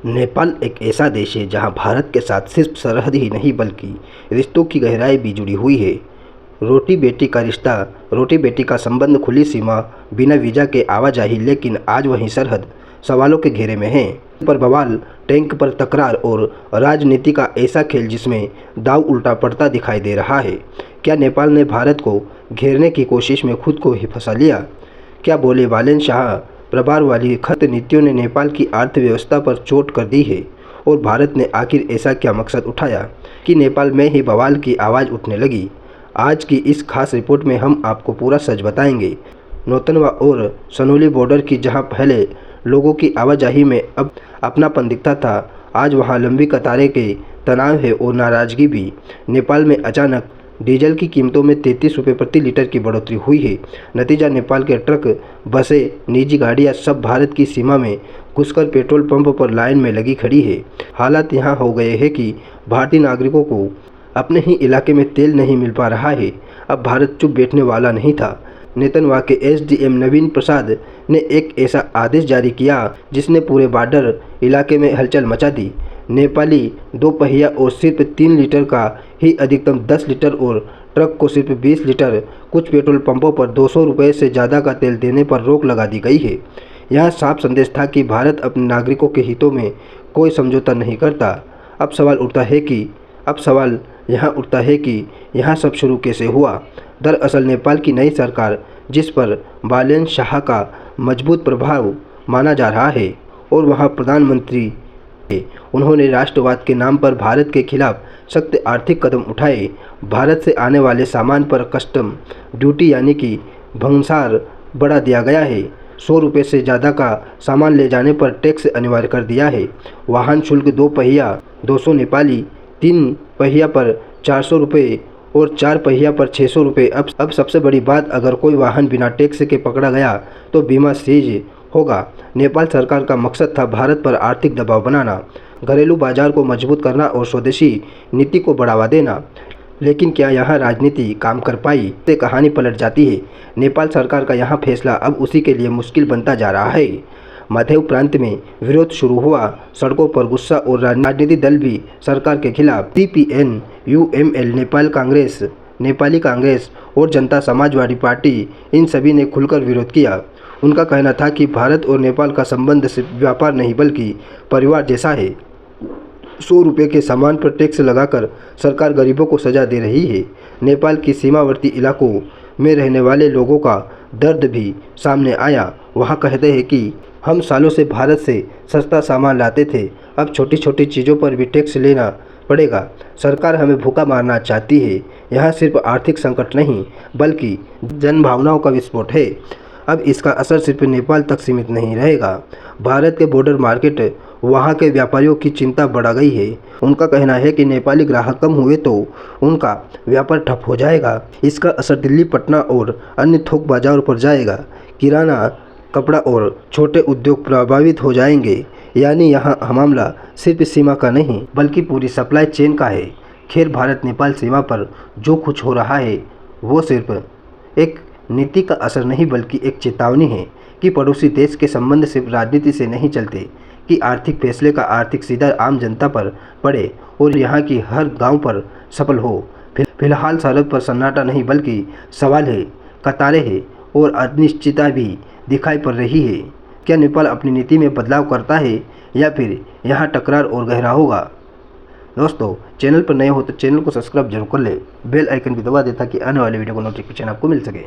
नेपाल एक ऐसा देश है जहां भारत के साथ सिर्फ सरहद ही नहीं बल्कि रिश्तों की गहराई भी जुड़ी हुई है। रोटी बेटी का रिश्ता, रोटी बेटी का संबंध, खुली सीमा, बिना वीज़ा के आवाजाही, लेकिन आज वही सरहद सवालों के घेरे में है। पर बवाल, टैंक पर तकरार और राजनीति का ऐसा खेल जिसमें दाव उल्टा पड़ता दिखाई दे रहा है। क्या नेपाल ने भारत को घेरने की कोशिश में खुद को ही फंसा लिया? क्या बोले बालेन शाह प्रभार वाली खत नीतियों ने नेपाल की अर्थव्यवस्था पर चोट कर दी है? और भारत ने आखिर ऐसा क्या मकसद उठाया कि नेपाल में ही बवाल की आवाज़ उठने लगी? आज की इस खास रिपोर्ट में हम आपको पूरा सच बताएंगे। नौतनवा और सनोली बॉर्डर की जहां पहले लोगों की आवाजाही में अब अपनापन दिखता था, आज वहां लंबी कतारें के तनाव है और नाराज़गी भी। नेपाल में अचानक डीजल की कीमतों में 33 रुपये प्रति लीटर की बढ़ोतरी हुई है। नतीजा, नेपाल के ट्रक, बसें, निजी गाड़ियां सब भारत की सीमा में घुसकर पेट्रोल पंप पर लाइन में लगी खड़ी है। हालात यहाँ हो गए हैं कि भारतीय नागरिकों को अपने ही इलाके में तेल नहीं मिल पा रहा है। अब भारत चुप बैठने वाला नहीं था। नेतनवा के एसडीएम नवीन प्रसाद ने एक ऐसा आदेश जारी किया जिसने पूरे बॉर्डर इलाके में हलचल मचा दी। नेपाली दो पहिया और सिर्फ 3 लीटर का ही अधिकतम 10 लीटर और ट्रक को सिर्फ 20 लीटर, कुछ पेट्रोल पंपों पर 200 रुपये से ज़्यादा का तेल देने पर रोक लगा दी गई है। यह साफ संदेश था कि भारत अपने नागरिकों के हितों में कोई समझौता नहीं करता। अब सवाल उठता है कि यहाँ सब शुरू कैसे हुआ? दरअसल नेपाल की नई सरकार, जिस पर बालेन शाह का मजबूत प्रभाव माना जा रहा है और वहाँ प्रधानमंत्री है, उन्होंने राष्ट्रवाद के नाम पर भारत के खिलाफ सख्त आर्थिक कदम उठाए। भारत से आने वाले सामान पर कस्टम ड्यूटी यानी कि भंसार बढ़ा दिया गया है। 100 रुपये से ज़्यादा का सामान ले जाने पर टैक्स अनिवार्य कर दिया है। वाहन शुल्क 2 पहिया 200 नेपाली, 3 पहिया पर 400 रुपये और 4 पहिया पर 600 रुपये। अब सबसे बड़ी बात, अगर कोई वाहन बिना टैक्स के पकड़ा गया तो बीमा सीज होगा। नेपाल सरकार का मकसद था भारत पर आर्थिक दबाव बनाना, घरेलू बाजार को मजबूत करना और स्वदेशी नीति को बढ़ावा देना। लेकिन क्या यहाँ राजनीति काम कर पाई? से कहानी पलट जाती है। नेपाल सरकार का यहाँ फैसला अब उसी के लिए मुश्किल बनता जा रहा है। माधेव प्रांत में विरोध शुरू हुआ, सड़कों पर गुस्सा और राजनीतिक दल भी सरकार के खिलाफ। सीपीएन, यूएमएल, नेपाली कांग्रेस और जनता समाजवादी पार्टी, इन सभी ने खुलकर विरोध किया। उनका कहना था कि भारत और नेपाल का संबंध सिर्फ व्यापार नहीं बल्कि परिवार जैसा है। 100 रुपये के सामान पर टैक्स लगाकर सरकार गरीबों को सजा दे रही है। नेपाल की सीमावर्ती इलाकों में रहने वाले लोगों का दर्द भी सामने आया। वहाँ कहते हैं कि हम सालों से भारत से सस्ता सामान लाते थे, अब छोटी छोटी चीज़ों पर भी टैक्स लेना पड़ेगा। सरकार हमें भूखा मारना चाहती है। यहाँ सिर्फ आर्थिक संकट नहीं बल्कि जन भावनाओं का विस्फोट है। अब इसका असर सिर्फ नेपाल तक सीमित नहीं रहेगा। भारत के बॉर्डर मार्केट, वहाँ के व्यापारियों की चिंता बढ़ा गई है। उनका कहना है कि नेपाली ग्राहक कम हुए तो उनका व्यापार ठप हो जाएगा। इसका असर दिल्ली, पटना और अन्य थोक बाजारों पर जाएगा। किराना, कपड़ा और छोटे उद्योग प्रभावित हो जाएंगे। यानी यहाँ मामला सिर्फ सीमा का नहीं बल्कि पूरी सप्लाई चेन का है। खैर, भारत नेपाल सीमा पर जो कुछ हो रहा है वो सिर्फ एक नीति का असर नहीं बल्कि एक चेतावनी है कि पड़ोसी देश के संबंध सिर्फ राजनीति से नहीं चलते, कि आर्थिक फैसले का आर्थिक सीधा आम जनता पर पड़े और यहाँ की हर गांव पर सफल हो। फिलहाल सरहद पर सन्नाटा नहीं बल्कि सवाल है, कतारें हैं और अनिश्चितता भी दिखाई पड़ रही है। क्या नेपाल अपनी नीति में बदलाव करता है या फिर यहाँ टकरार और गहरा होगा? दोस्तों, चैनल पर नए हो तो चैनल को सब्सक्राइब जरूर कर ले, बेल आइकन भी दबा दे ताकि आने वाले वीडियो को नोटिफिकेशन आपको मिल सके।